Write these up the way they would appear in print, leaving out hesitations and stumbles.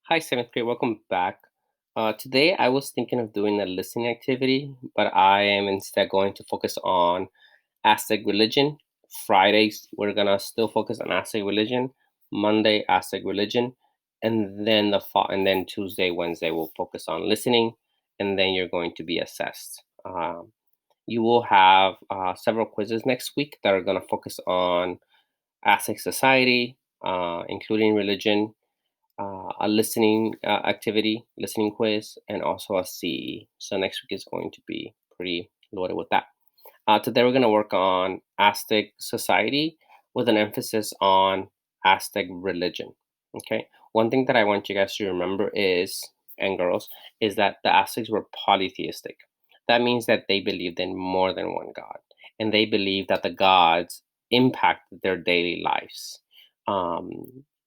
Hi, seventh grade. Welcome back. Today, I was thinking of doing a listening activity, but I am instead going to focus on Aztec religion. Fridays, we're gonna still focus on Aztec religion. Monday, Aztec religion, and then and then Tuesday, Wednesday, we'll focus on listening, and then you're going to be assessed. You will have several quizzes next week that are gonna focus on Aztec society, including religion, a listening activity, listening quiz, and also a CE. So next week is going to be pretty loaded with that. Today we're going to work on Aztec society with an emphasis on Aztec religion. Okay. One thing that I want you guys to remember is, and girls, is that the Aztecs were polytheistic. That means that they believed in more than one god, and they believed that the gods impacted their daily lives.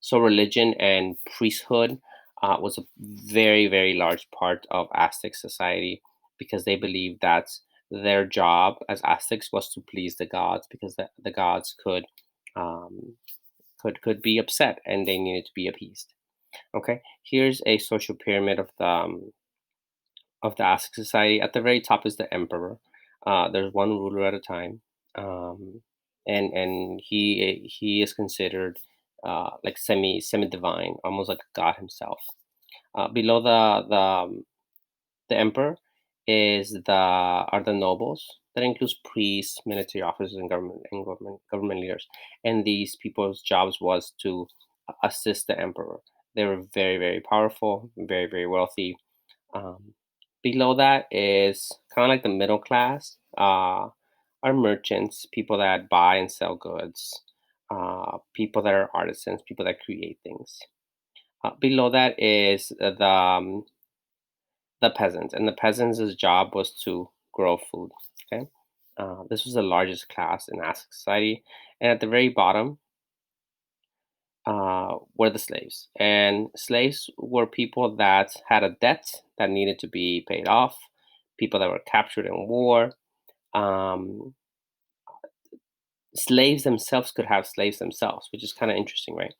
So religion and priesthood was a very, very large part of Aztec society because they believed that their job as Aztecs was to please the gods because the gods um, could be upset and they needed to be appeased. Okay, here's a social pyramid of the Aztec society. At the very top is the emperor. There's one ruler at a time, um, and he is considered like semi divine, almost like a god himself. Below the emperor is the are the nobles. That includes priests, military officers, and government leaders. And these people's jobs was to assist the emperor. They were very, very powerful, very, very wealthy. um, Below that is kind of like the middle class, are merchants, people that buy and sell goods, people that are artisans, people that create things. Below that is the peasants, and the peasants' job was to grow food. Okay, this was the largest class in Aztec society, and at the very bottom were the slaves. And slaves were people that had a debt that needed to be paid off, people that were captured in war. Um, Slaves themselves could have slaves themselves, which is kind of interesting, right?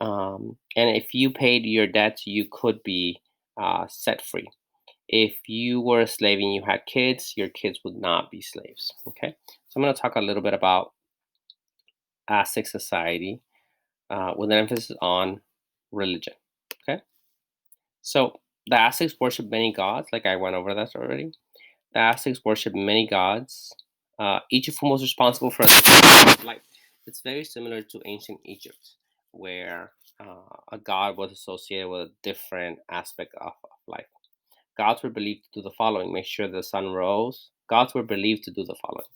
And if you paid your debts, you could be set free. If you were a slave and you had kids, your kids would not be slaves. Okay, so I'm going to talk a little bit about Aztec society with an emphasis on religion. Okay, so the Aztecs worship many gods, like I went over that already. The Aztecs worship many gods, each of whom was responsible for a different aspect of life. It's very similar to ancient Egypt, where a god was associated with a different aspect of life. Gods were believed to do the following: make sure the sun rose. Gods were believed to do the following.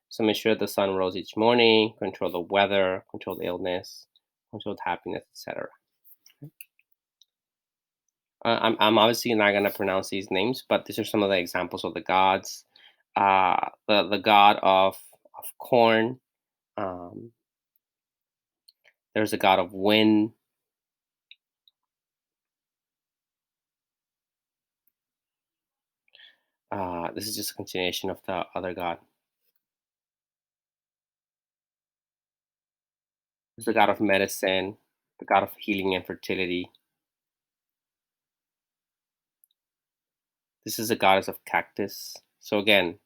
So make sure the sun rose each morning, control the weather, control the illness, control happiness, etc. I'm obviously not going to pronounce these names, but these are some of the examples of the gods. The god of corn. Um, there's a god of wind. This is just a continuation of the other god. There's the god of medicine, the god of healing and fertility. This is a goddess of cactus. So again,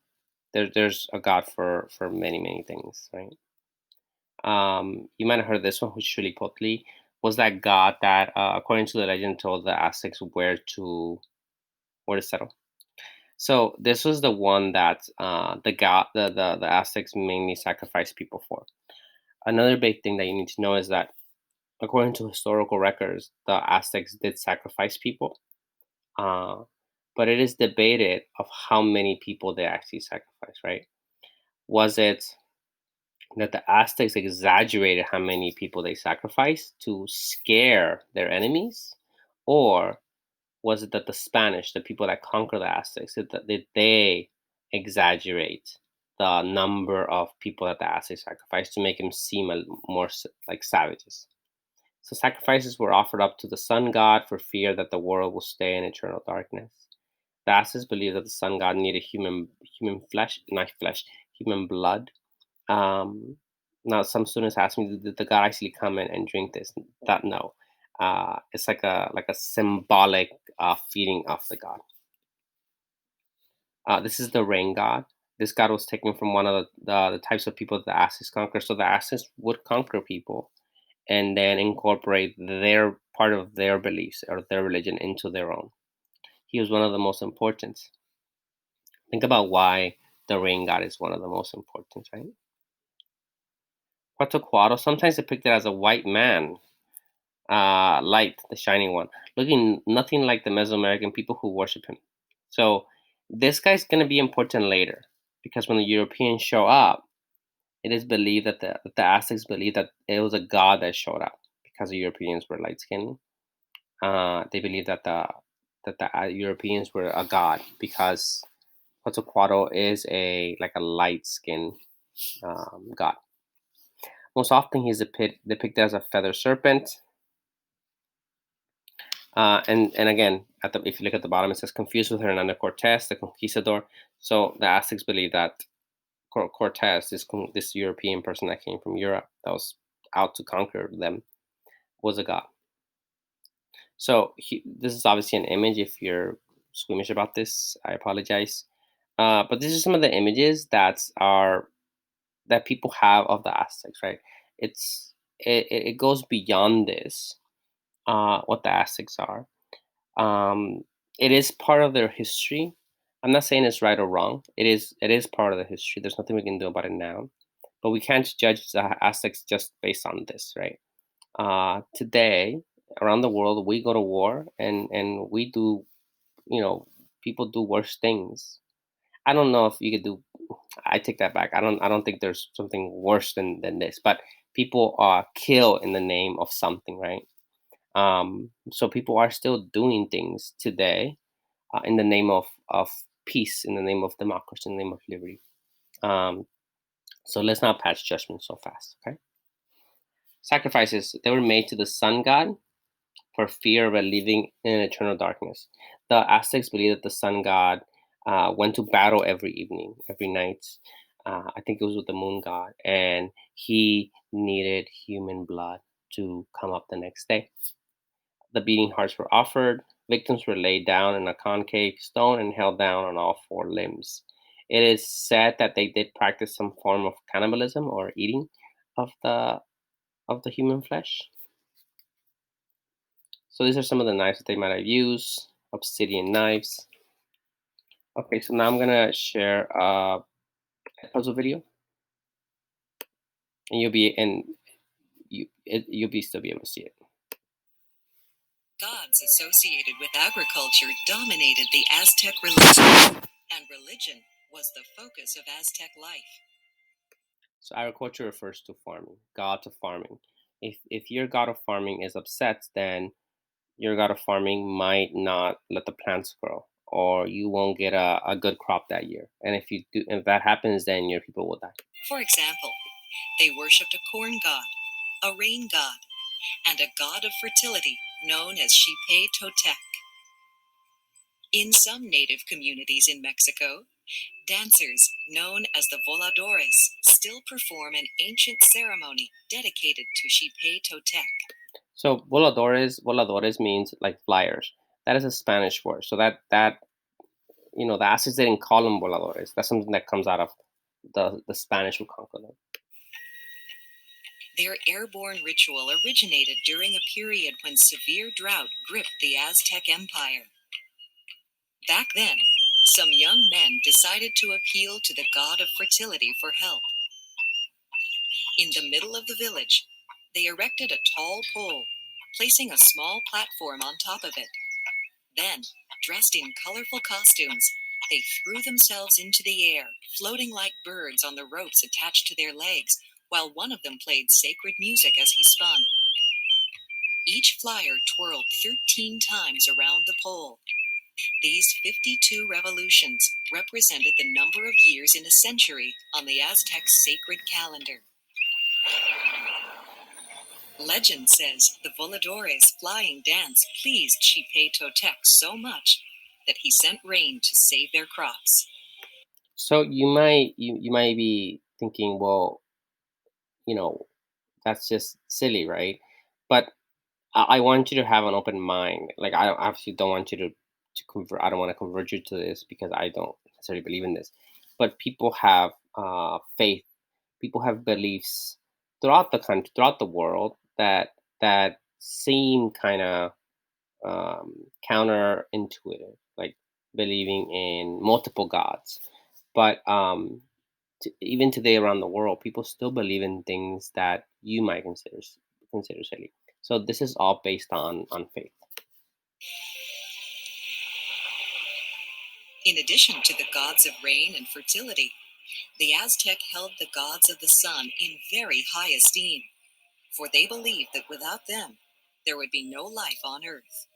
there's a god for many many things, right? You might have heard this one, which Potli was that god that, according to the legend, told the Aztecs where to settle. So this was the one that the Aztecs mainly sacrificed people for. Another big thing that you need to know is that according to historical records, the Aztecs did sacrifice people, uh, but it is debated of how many people they actually sacrificed. Right? Was it that the Aztecs exaggerated how many people they sacrificed to scare their enemies, or was it that the Spanish, the people that conquered the Aztecs, did they exaggerate the number of people that the Aztecs sacrificed to make them seem more like savages? So sacrifices were offered up to the sun god for fear that the world will stay in eternal darkness. The Aztecs believed that the sun god needed human flesh, not flesh, human blood. um, Now, some students ask me, did the god actually come in and drink this? That no. It's like a symbolic feeding of the god. This is the rain god. This god was taken from one of the types of people that the Aztecs conquered. So the Aztecs would conquer people and then incorporate their part of their beliefs or their religion into their own. He was one of the most important. Think about why the rain god is one of the most important, right? Quetzalcoatl, sometimes depicted as a white man, light, the shining one, looking nothing like the Mesoamerican people who worship him. So this guy's going to be important later because when the Europeans show up, it is believed that the Aztecs believed that it was a god that showed up because the Europeans were light skinned. They believed that the Europeans were a god because Quetzalcoatl is a like a light skinned god. Most often, he's depicted as a feather serpent. And again, if you look at the bottom, it says confused with Hernando Cortez, the conquistador. So the Aztecs believe that Cortez, this European person that came from Europe, that was out to conquer them, was a god. So this is obviously an image. If you're squeamish about this, I apologize. But these are some of the images that people have of the Aztecs, right? It goes beyond this, what the Aztecs are. Um, it is part of their history. I'm not saying it's right or wrong. It is part of the history. There's nothing we can do about it now, but we can't judge the Aztecs just based on this, right? Today, around the world, we go to war and we do, you know, people do worse things. I don't know if you could do. I take that back. I don't think there's something worse than this, but people kill in the name of something, right? So people are still doing things today in the name of peace, in the name of democracy, in the name of liberty. Um, so let's not pass judgment so fast. Okay. Sacrifices, they were made to the sun god for fear of living in eternal darkness. The Aztecs believed that the sun god went to battle every evening, every night. I think it was with the moon god, and he needed human blood to come up the next day. The beating hearts were offered. Victims were laid down in a concave stone and held down on all four limbs. It is said that they did practice some form of cannibalism or eating of the human flesh. So these are some of the knives that they might have used. Obsidian knives. Okay, so now I'm gonna share a puzzle video, and you'll be still be able to see it. Gods associated with agriculture dominated the Aztec religion, and religion was the focus of Aztec life. So agriculture refers to farming, god of farming. If your god of farming is upset, then your god of farming might not let the plants grow, or you won't get a good crop that year. And if that happens, then your people will die. For example, they worshipped a corn god, a rain god, and a god of fertility known as Xipe Totec. In some native communities in Mexico, dancers, known as the voladores, still perform an ancient ceremony dedicated to Xipe Totec. So voladores means like flyers. That is a Spanish word. So that the Aztecs didn't call them voladores. That's something that comes out of the Spanish who conquered them. Their airborne ritual originated during a period when severe drought gripped the Aztec Empire. Back then, some young men decided to appeal to the god of fertility for help. In the middle of the village, they erected a tall pole, placing a small platform on top of it. Then, dressed in colorful costumes, they threw themselves into the air, floating like birds on the ropes attached to their legs, while one of them played sacred music as he spun. Each flyer twirled 13 times around the pole. These 52 revolutions represented the number of years in a century on the Aztec sacred calendar. Legend says the voladores' flying dance pleased Xipe Totec so much that he sent rain to save their crops. So you might be thinking, well, you know, that's just silly, right? But I want you to have an open mind. Like I obviously don't want you to convert. I don't want to convert you to this because I don't necessarily believe in this. But people have faith. People have beliefs throughout the country, throughout the world that seem kind of counterintuitive, like believing in multiple gods. But even today around the world, people still believe in things that you might consider silly. So this is all based on faith. In addition to the gods of rain and fertility, the Aztec held the gods of the sun in very high esteem, for they believed that without them, there would be no life on Earth.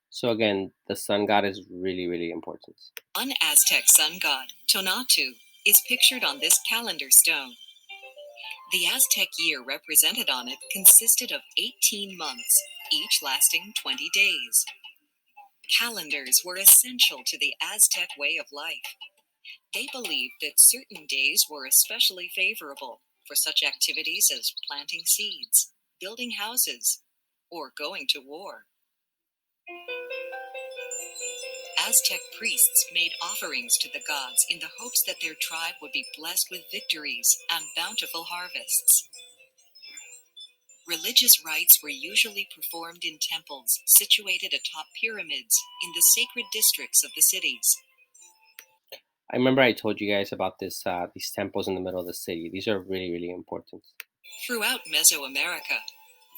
So again, the sun god is really important. One Aztec sun god, Tonatu, is pictured on this calendar stone. The Aztec year represented on it consisted of 18 months, each lasting 20 days. Calendars were essential to the Aztec way of life. They believed that certain days were especially favorable for such activities as planting seeds, building houses, or going to war. Aztec priests made offerings to the gods in the hopes that their tribe would be blessed with victories and bountiful harvests. Religious rites were usually performed in temples situated atop pyramids in the sacred districts of the cities. I remember I told you guys about this these temples in the middle of the city. These are really important. Throughout Mesoamerica,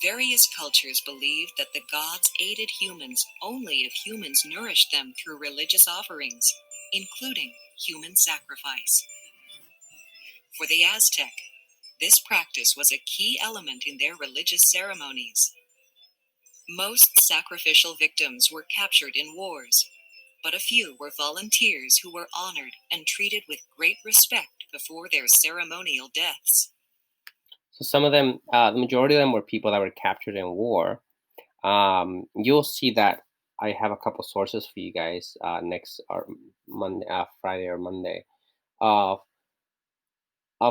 various cultures believed that the gods aided humans only if humans nourished them through religious offerings, including human sacrifice. For the Aztec, this practice was a key element in their religious ceremonies. Most sacrificial victims were captured in wars, but a few were volunteers who were honored and treated with great respect before their ceremonial deaths. So some of them, the majority of them were people that were captured in war. You'll see that I have a couple sources for you guys next or Monday, Friday or Monday, of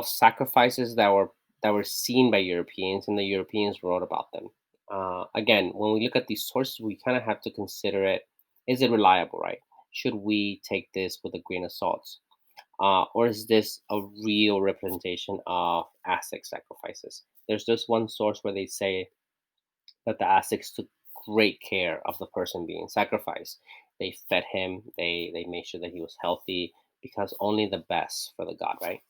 sacrifices that were seen by Europeans, and the Europeans wrote about them. Again, when we look at these sources, we kind of have to consider it: is it reliable, right? Should we take this with a grain of salt, or is this a real representation of Aztec sacrifices? There's just one source where they say that the Aztecs took great care of the person being sacrificed. They fed him. They made sure that he was healthy because only the best for the god, right?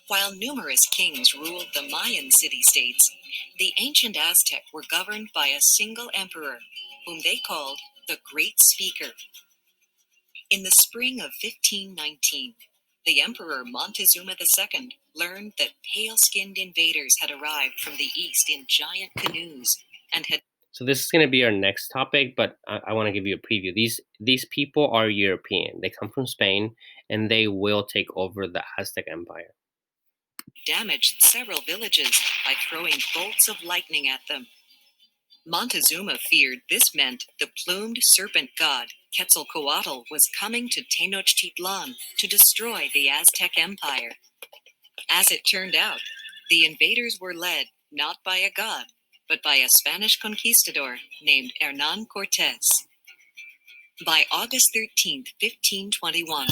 While numerous kings ruled the Mayan city-states, the ancient Aztec were governed by a single emperor, whom they called the Great Speaker. In the spring of 1519, the Emperor Montezuma II learned that pale-skinned invaders had arrived from the east in giant canoes and had. So this is going to be our next topic, but I want to give you a preview. These people are European. They come from Spain, and they will take over the Aztec Empire. Damaged several villages by throwing bolts of lightning at them. Montezuma feared this meant the plumed serpent god Quetzalcoatl was coming to Tenochtitlan to destroy the Aztec Empire. As it turned out, the invaders were led not by a god, but by a Spanish conquistador named Hernán Cortés. By August 13th, 1521,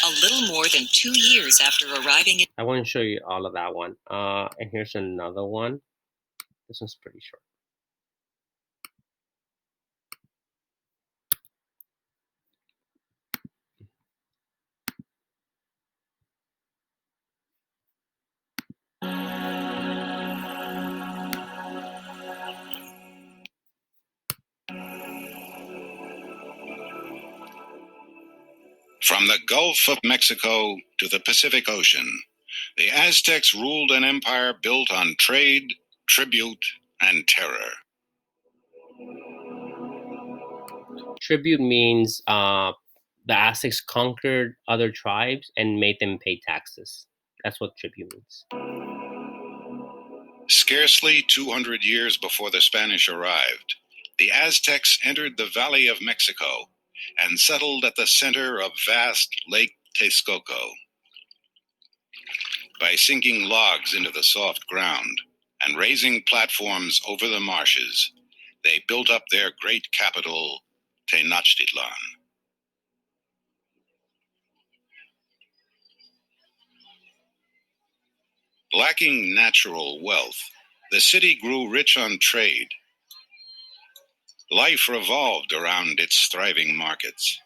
a little more than 2 years after arriving in. I want to show you all of that one. And here's another one. This one's pretty short. From the Gulf of Mexico to the Pacific Ocean, the Aztecs ruled an empire built on trade, tribute, and terror. Tribute means the Aztecs conquered other tribes and made them pay taxes. That's what tribute means. Scarcely 200 years before the Spanish arrived, the Aztecs entered the Valley of Mexico and settled at the center of vast Lake Texcoco. By sinking logs into the soft ground and raising platforms over the marshes, they built up their great capital, Tenochtitlan. Lacking natural wealth, the city grew rich on trade. Life revolved around its thriving markets.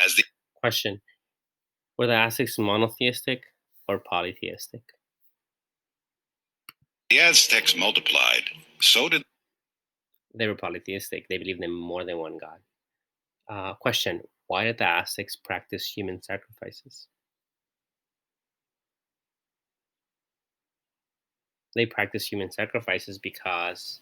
As the Question: were the Aztecs monotheistic or polytheistic? Aztecs multiplied, so did They were polytheistic. They believed in more than one god. Question: why did the Aztecs practice human sacrifices? They practiced human sacrifices because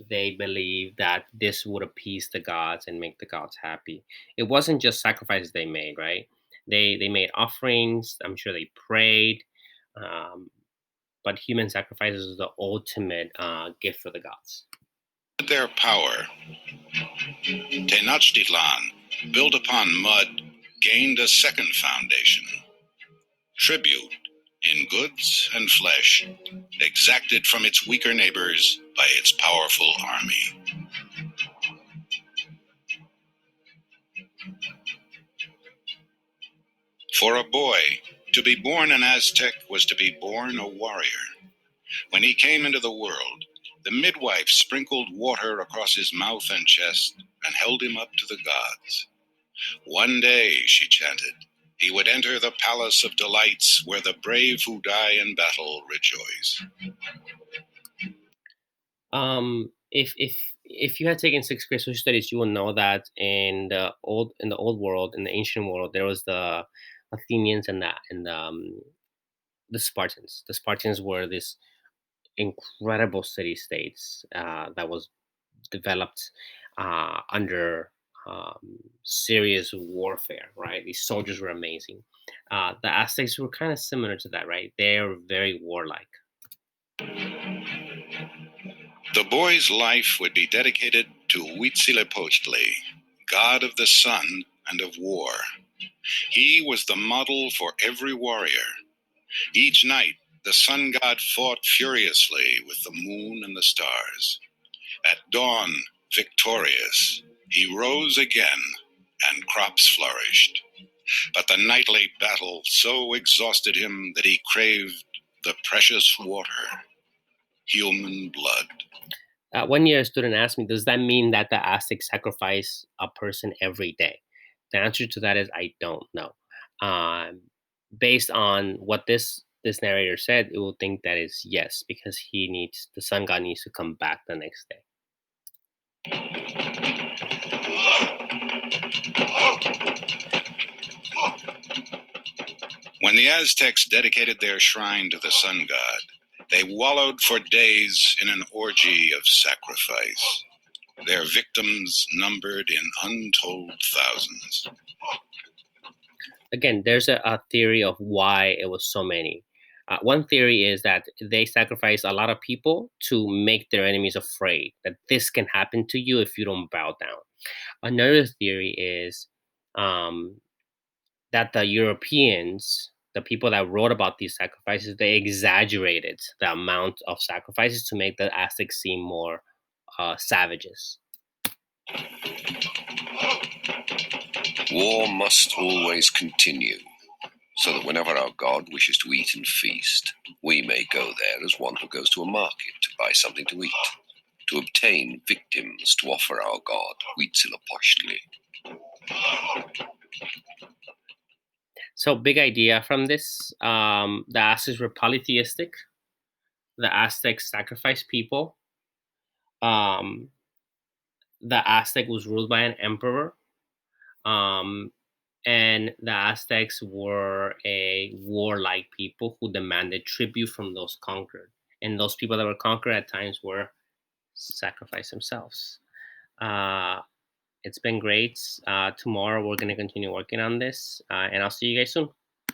they believed that this would appease the gods and make the gods happy. It wasn't just sacrifices they made, right? They made offerings. I'm sure they prayed, um, but human sacrifices is the ultimate gift for the gods. their power. Tenochtitlan, built upon mud, gained a second foundation. Tribute, in goods and flesh, exacted from its weaker neighbors by its powerful army. For a boy, to be born an Aztec was to be born a warrior. When he came into the world, the midwife sprinkled water across his mouth and chest and held him up to the gods. One day, she chanted, he would enter the palace of delights where the brave who die in battle rejoice. If you had taken sixth grade social studies, you will know that in the old world, in the ancient world, there was the Athenians and the Spartans. The Spartans were this incredible city states that was developed under serious warfare. Right, these soldiers were amazing. The Aztecs were kind of similar to that, right? They're very warlike. The boy's life would be dedicated to Huitzilopochtli, god of the sun and of war. He was the model for every warrior. Each night, the sun god fought furiously with the moon and the stars. At dawn, victorious, he rose again, and crops flourished. But the nightly battle so exhausted him that he craved the precious water, human blood. One year, a student asked me, "Does that mean that the Aztecs sacrifice a person every day?" The answer to that is, I don't know. Um, Based on what this narrator said, it will think that is yes, because the sun god needs to come back the next day. When the Aztecs dedicated their shrine to the sun god, they wallowed for days in an orgy of sacrifice. Their victims numbered in untold thousands. Again, there's a theory of why it was so many. One theory is that they sacrifice a lot of people to make their enemies afraid that this can happen to you if you don't bow down. Another theory is um, that the Europeans, the people that wrote about these sacrifices, they exaggerated the amount of sacrifices to make the Aztecs seem more savages. War must always continue, so that whenever our god wishes to eat and feast, we may go there as one who goes to a market to buy something to eat, to obtain victims to offer our god, Huitzilopochtli. So, big idea from this: the Aztecs were polytheistic. The Aztecs sacrificed people. Um, the Aztec was ruled by an emperor. Um, and the Aztecs were a warlike people who demanded tribute from those conquered. And those people that were conquered at times were sacrificed themselves. Uh, it's been great. Tomorrow we're going to continue working on this, and I'll see you guys soon.